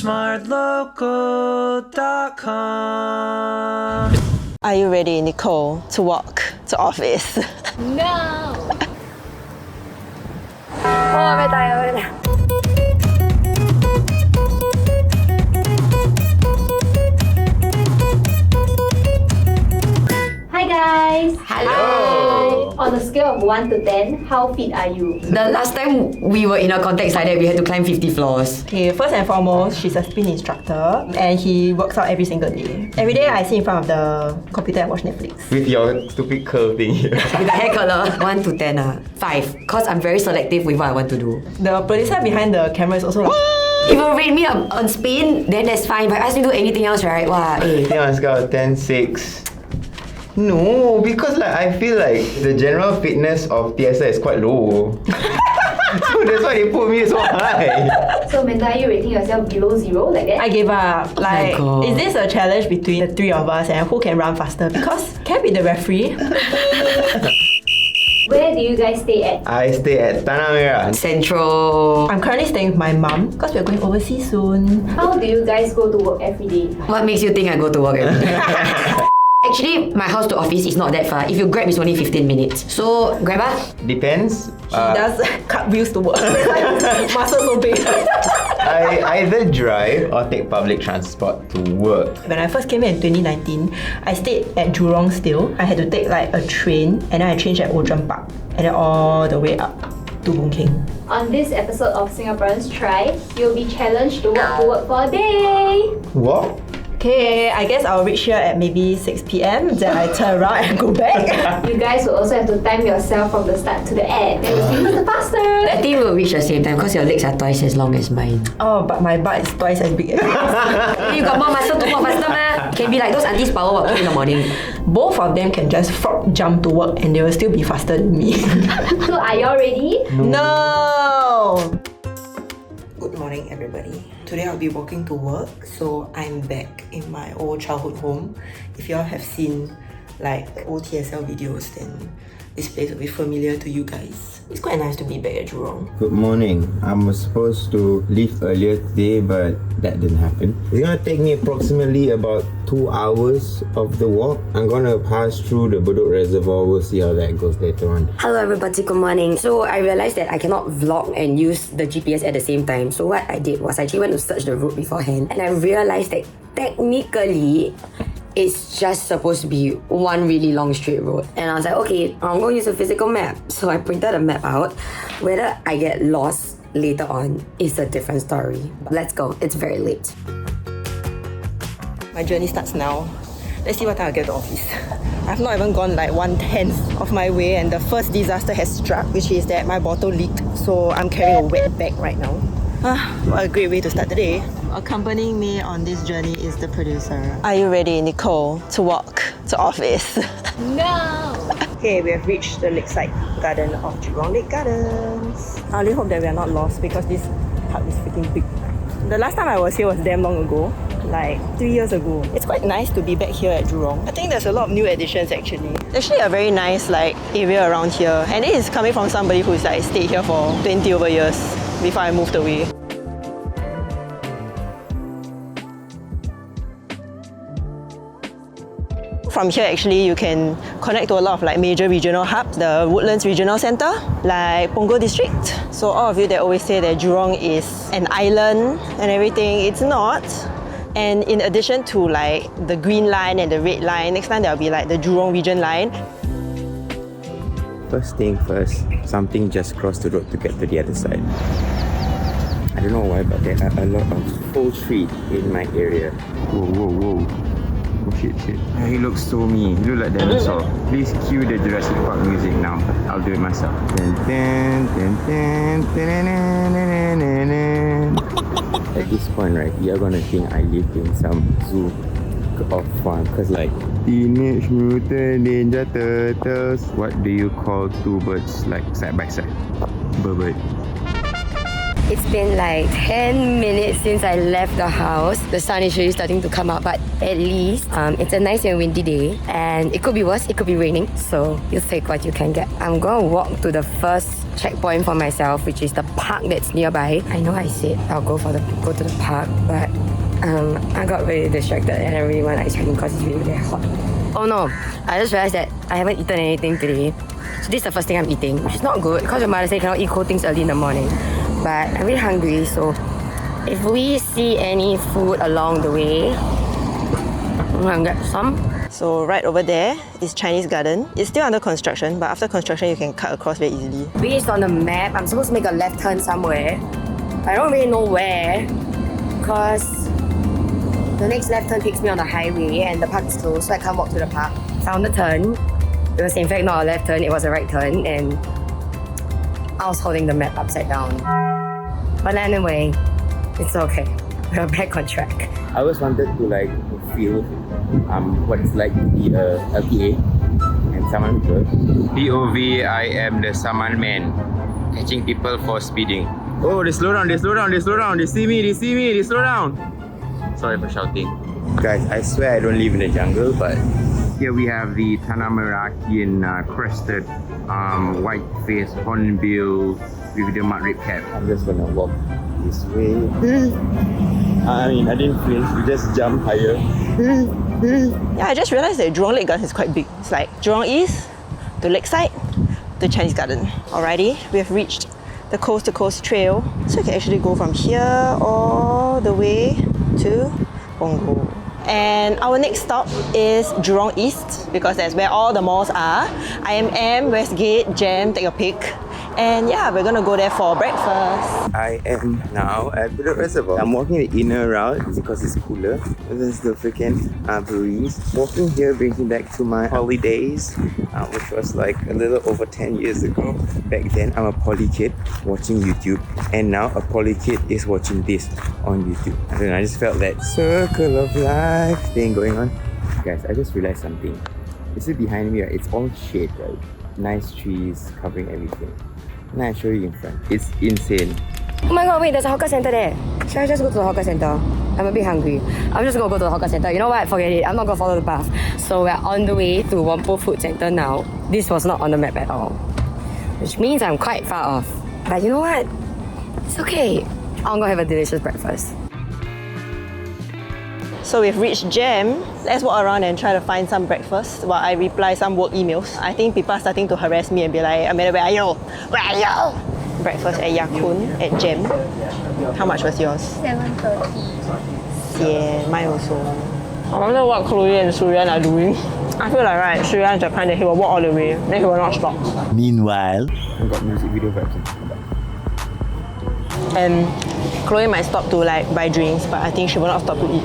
TheSmartLocal.com. Are you ready, Nicole, to walk to office? No! Oh, very tired. Hi guys! Hello! On a scale of 1 to 10, how fit are you? The last time we were in a context like that, we had to climb 50 floors. Okay, first and foremost, she's a spin instructor and he works out every single day. Every day I sit in front of the computer and watch Netflix. With your stupid curl thing here. With the hair color, 1 to 10, 5. Because I'm very selective with what I want to do. The producer behind the camera is also like, If you rate me on spin, then that's fine. But ask me to do anything else, right? Wow, I think on a scale of 10, 6. No, because like I feel like the general fitness of TSA is quite low. So that's why they put me so high. So Amanda, are you rating yourself below 0 like that? I gave up. Like, God. is this a challenge between the three of us and who can run faster? Because can I be the referee? Where do you guys stay at? I stay at Tanah Merah. Central. I'm currently staying with my mum because we're going overseas soon. How do you guys go to work every day? What makes you think I go to work every day? Actually, my house to office is not that far. If you Grab, it's only 15 minutes. So, Grab Depends. He does cut wheels to work. Muscle so big. I either drive or take public transport to work. When I first came here in 2019, I stayed at Jurong still. I had to take like a train and then I changed at Ocean Park and then all the way up to Boon Keng. On this episode of Singaporeans Try, you'll be challenged to walk to work for a day. Walk? Okay, I guess I'll reach here at maybe 6 p.m. Then I turn around and go back. You guys will also have to time yourself from the start to the end. Then we'll see who's the faster. I think we'll reach the same time because your legs are twice as long as mine. Oh, but my butt is twice as big as yours. You got more muscle to walk faster, man. Can be like those aunties power walking in the morning. Both of them can just frog jump to work and they will still be faster than me. So are y'all ready? No! Good morning, everybody. Today I'll be walking to work, so I'm back in my old childhood home. If y'all have seen like old TSL videos, then this place will be familiar to you guys. It's quite nice to be back at Jurong. Good morning. I was supposed to leave earlier today, but that didn't happen. It's gonna take me approximately about 2 hours of the walk. I'm gonna pass through the Bedok Reservoir. We'll see how that goes later on. Hello everybody, good morning. So I realized that I cannot vlog and use the GPS at the same time. So what I did was I actually went to search the route beforehand and I realized that technically it's just supposed to be one really long straight road. And I was like, okay, I'm going to use a physical map. So I printed a map out. Whether I get lost later on is a different story. But let's go, it's very late. My journey starts now. Let's see what time I get to office. I've not even gone like 1/10 of my way and the first disaster has struck, which is that my bottle leaked. So I'm carrying a wet bag right now. What a great way to start the day. Accompanying me on this journey is the producer. Are you ready, Nicole, to walk to office? No! Okay, we have reached the lakeside garden of Jurong Lake Gardens. I only hope that we are not lost because this park is freaking big. The last time I was here was damn long ago, like 3 years ago. It's quite nice to be back here at Jurong. I think there's a lot of new additions actually. Actually a very nice like area around here, and it is coming from somebody who's like stayed here for 20 over years before I moved away. From here actually you can connect to a lot of like major regional hubs, the Woodlands Regional Centre, like Punggol District. So all of you that always say that Jurong is an island and everything, it's not. And in addition to like the green line and the red line, next time there'll be like the Jurong Region line. First thing first, something just crossed the road to get to the other side. I don't know why, but there are a lot of poultry in my area. Whoa, whoa, whoa. Oh shit. Yeah, he looks so mean. He looks like dinosaur. Please cue the Jurassic Park music now. I'll do it myself. At this point, right, you're gonna think I live in some zoo of fun. Cause like, Teenage Mutant Ninja Turtles. What do you call two birds like side by side? Bird. It's been like 10 minutes since I left the house. The sun is really starting to come out, but at least it's a nice and windy day. And it could be worse, it could be raining. So you'll take what you can get. I'm gonna walk to the first checkpoint for myself, which is the park that's nearby. I know I said I'll go to the park, but I got very distracted and I really want ice cream because it's really, really hot. Oh no, I just realized that I haven't eaten anything today. So this is the first thing I'm eating, which is not good because your mother said you cannot eat cold things early in the morning. But I'm really hungry, so if we see any food along the way, I'm gonna get some. So right over there is Chinese Garden. It's still under construction, but after construction you can cut across very easily. Based on the map, I'm supposed to make a left turn somewhere. I don't really know where, because the next left turn takes me on the highway and the park is closed, so I can't walk to the park. Found the turn. It was in fact not a left turn, it was a right turn, and I was holding the map upside down. But anyway, it's okay. We're back on track. I always wanted to like feel what it's like to be a LPA and Saman people. POV, I am the Saman man, catching people for speeding. Oh, they slow down, they slow down, they slow down. They see me, they see me, they slow down. Sorry for shouting. Guys, I swear I don't live in the jungle, but here we have the Tanah Merakian crested white-faced hornbill with the mud-red cap. I'm just gonna walk this way. I mean, I didn't flinch, we just jumped higher. Yeah, I just realized that Jurong Lake Garden is quite big. It's like Jurong East, the Lakeside, the Chinese Garden. Alrighty, we have reached the Coast to Coast Trail. So you can actually go from here all the way to Punggol. And our next stop is Jurong East because that's where all the malls are. IMM, Westgate, Gem, take your pick. And yeah, we're gonna go there for breakfast. I am now at the reservoir. I'm walking the inner route because it's cooler. This is the freaking breeze. Walking here brings me back to my holidays, which was like a little over 10 years ago. Back then, I'm a poly kid watching YouTube, and now a poly kid is watching this on YouTube. I don't know, I just felt that circle of life thing going on. Guys, I just realized something. You see behind me, right? It's all shade, right? Nice trees covering everything. Now I show you in front. It's insane. Oh my god, wait, there's a hawker center there. Should I just go to the hawker center? I'm a bit hungry. I'm just gonna go to the hawker center. You know what? Forget it. I'm not gonna follow the path. So we're on the way to Whampoa Food Center now. This was not on the map at all, which means I'm quite far off. But you know what? It's okay. I'm gonna have a delicious breakfast. So we've reached Gem. Let's walk around and try to find some breakfast while I reply some work emails. I think people are starting to harass me and be like, Amanda, where are you? Where are you? Breakfast at Yakun at Gem. How much was yours? 7:30. Yeah, mine also. I wonder what Chloe and Suryan are doing. I feel like right, Suryan's the kind that he will walk all the way, then he will not stop. Meanwhile, I got music video vibes. And Chloe might stop to like buy drinks, but I think she will not stop to eat.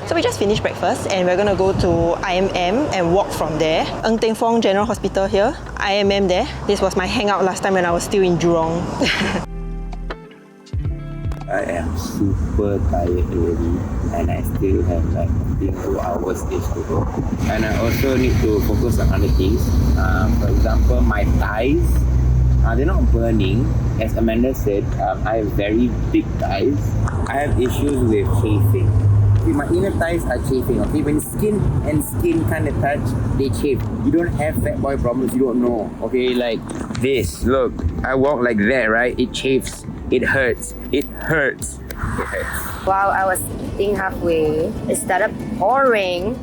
So we just finished breakfast and we're gonna go to IMM and walk from there. Ng Teng Fong General Hospital here, IMM there. This was my hangout last time when I was still in Jurong. I am super tired already, and I still have like 2 hours stage to go. And I also need to focus on other things. For example, my thighs, they're not burning. As Amanda said, I have very big thighs. I have issues with chafing. See, my inner thighs are chafing, okay? When skin and skin kind of touch, they chafe. You don't have fat boy problems, you don't know, okay? Like this, look, I walk like that, right? It chafes, it hurts, it hurts, it hurts. While I was eating halfway, it started pouring.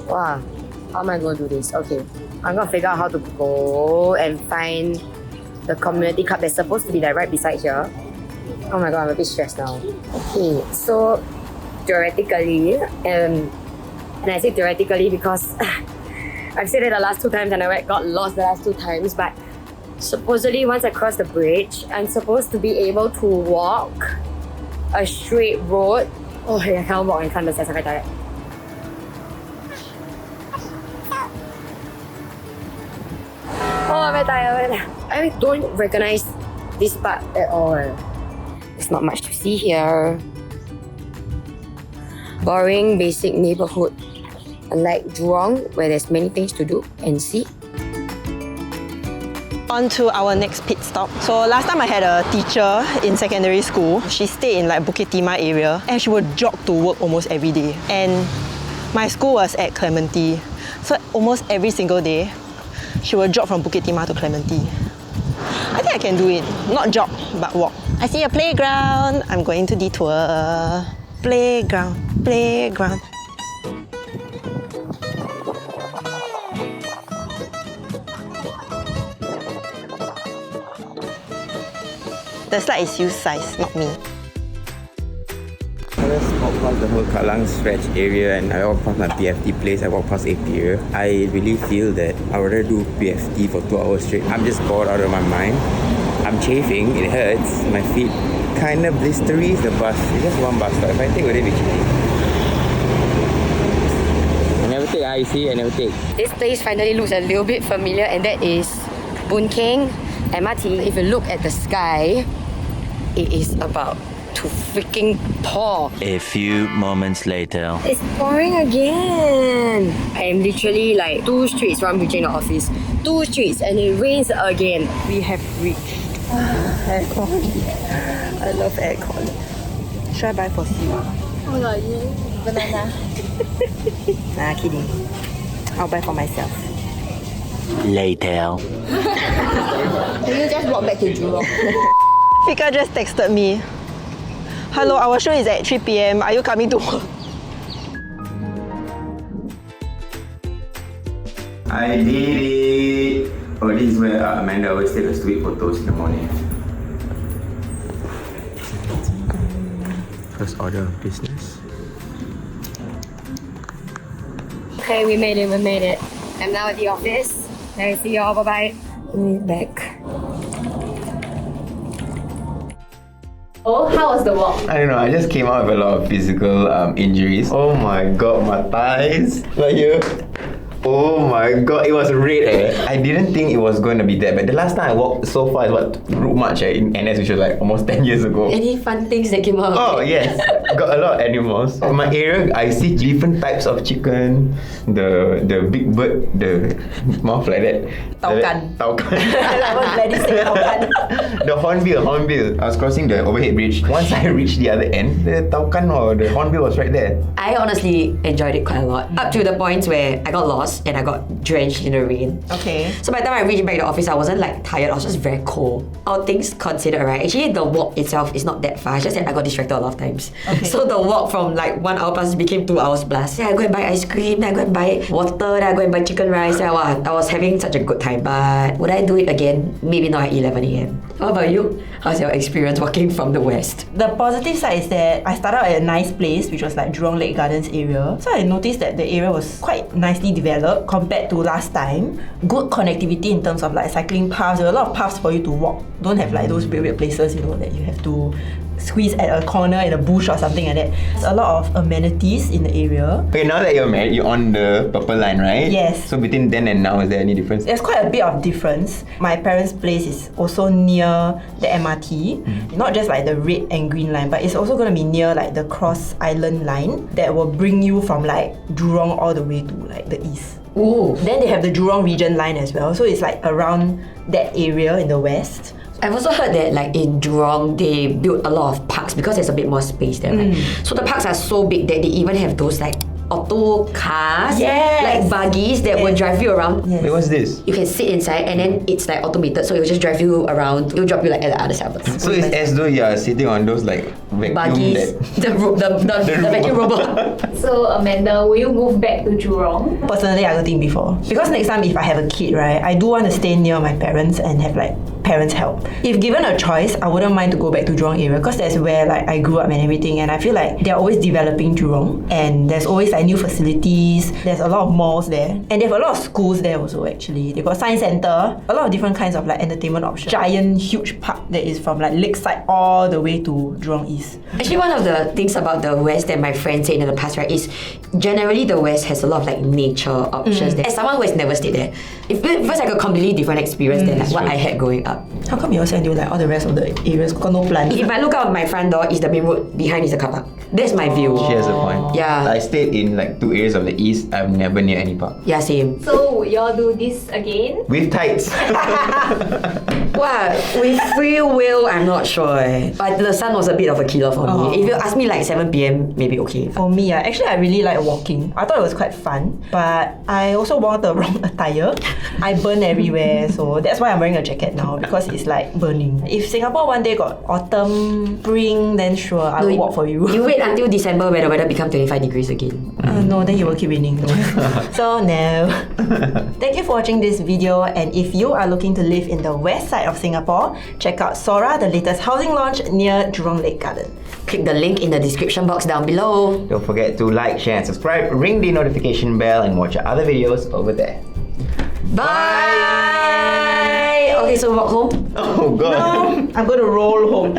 Wow, how am I going to do this? Okay, I'm going to figure out how to go and find the community club that's supposed to be like right beside here. Oh my god, I'm a bit stressed now. Okay, so theoretically, and I say theoretically because I've said it the last 2 times and I got lost the last 2 times, but supposedly once I cross the bridge, I'm supposed to be able to walk a straight road. Oh, I can't walk and climb the stairs, I'm very tired. Oh, I'm very tired. I don't recognize this part at all. There's not much to see here. Boring, basic neighborhood. Unlike Jurong, where there's many things to do and see. On to our next pit stop. So last time I had a teacher in secondary school. She stayed in like Bukit Timah area and she would jog to work almost every day. And my school was at Clementi. So almost every single day, she will jog from Bukit Timah to Clementi. I think I can do it. Not jog, but walk. I see a playground. I'm going to detour. Playground, playground. The slide is you size, not me. I just walk past the whole Kallang stretch area and I walk past my BFT place, I walk past Apier. I really feel that I would rather do BFT for 2 hours straight. I'm just bored out of my mind. I'm chafing, it hurts, my feet kind of blistery. The bus, it's just one bus stop. If I take, would it be cheap? I never take, you see, I never take. This place finally looks a little bit familiar, and that is Boon Keng MRT. If you look at the sky, it is about to freaking pour. A few moments later. It's pouring again. I am literally like 2 streets from reaching the office. 2 streets and it rains again. We have reached aircon. I love aircon. Should I buy for Sima? Oh my god, banana. Nah, kidding. I'll buy for myself. Later. Can you just walk back to Jurong? Fika just texted me. Hello, our show is at 3 p.m. Are you coming to work? I did it! Oh, this is where Amanda always takes the stupid photos in the morning. First order of business. Okay, we made it. I'm now at the office. I see y'all, bye-bye. We're back. Oh, how was the walk? I don't know, I just came out with a lot of physical injuries. Oh my god, my thighs. Like here. Oh my god, it was red I didn't think it was going to be that bad. The last time I walked so far is Route March in NS, which was like almost 10 years ago. Any fun things that came out? Oh yes, got a lot of animals. In my area, I see different types of chicken. The big bird, the mouth like that. Taukan. Taukan. I was ready to say Taukan. The hornbill. I was crossing the overhead bridge. Once I reached the other end, the Taukan or the hornbill was right there. I honestly enjoyed it quite a lot. Up to the point where I got lost and I got drenched in the rain. Okay. So by the time I reached back to the office, I wasn't like tired, I was just very cold. All things considered, right? Actually, the walk itself is not that far. It's just that I got distracted a lot of times. Okay. So the walk from like 1 hour plus became 2 hours plus. Then I go and buy ice cream, then I go and buy water, then I go and buy chicken rice. Then I was having such a good time. But would I do it again? Maybe not at 11 a.m. How about you? How's your experience walking from the west? The positive side is that I started out at a nice place, which was like Jurong Lake Gardens area. So I noticed that the area was quite nicely developed compared to last time. Good connectivity in terms of like cycling paths. There were a lot of paths for you to walk. Don't have like those weird places, you know, that you have to squeeze at a corner in a bush or something like that. There's a lot of amenities in the area. Okay, now that you're married, you're on the purple line, right? Yes. So between then and now, is there any difference? There's quite a bit of difference. My parents' place is also near the MRT. Not just like the red and green line, but it's also going to be near like the Cross Island line that will bring you from like Jurong all the way to like the east. Ooh. Then they have the Jurong region line as well. So it's like around that area in the west. I've also heard that like in Jurong, they built a lot of parks because there's a bit more space there, right? So the parks are so big that they even have those like auto cars, Yes. like buggies that will drive you around. Yes. Wait, what's this? You can sit inside and then it's like automated, so it will just drive you around. It'll drop you like at the other side of the So it's as though you're sitting on those like vacuum buggies, the vacuum robot. So Amanda, will you move back to Jurong? Personally, I don't think before. Because next time if I have a kid, right, I do want to stay near my parents and have like parents' help. If given a choice, I wouldn't mind to go back to Jurong area because that's where like I grew up and everything, and I feel like they're always developing Jurong and there's always like new facilities. There's a lot of malls there and they have a lot of schools there also actually. They've got science center, a lot of different kinds of like entertainment options. Giant huge park that is from like Lakeside all the way to Jurong East. Actually, one of the things about the West that my friend said in the past, right, is generally the West has a lot of like nature options there. As someone who has never stayed there, it feels like a completely different experience than like what I had growing up. park. How come you all send you like all the rest of the areas got no plants? If I look out of my front door, is the main road. Behind is the car park. That's my view. She has a point. Yeah. I stayed in like 2 areas of the east. I'm never near any park. Yeah, same. So would y'all do this again? With tights. What? With free will, I'm not sure. But the sun was a bit of a killer for me. If you ask me like 7 p.m, maybe okay. For me, actually I really like walking. I thought it was quite fun, but I also wore the wrong attire. I burn everywhere, so that's why I'm wearing a jacket now, because it's like burning. If Singapore one day got autumn, spring, then sure, I'll walk for you. You wait until December where the weather become 25 degrees again. No, then it will keep raining. No. So no. Thank you for watching this video, and if you are looking to live in the west side of Singapore, check out Sora, the latest housing launch near Jurong Lake Garden. Click the link in the description box down below. Don't forget to like, share and subscribe, ring the notification bell and watch our other videos over there. Bye! Okay, so walk home. Oh god. No, I'm going to roll home.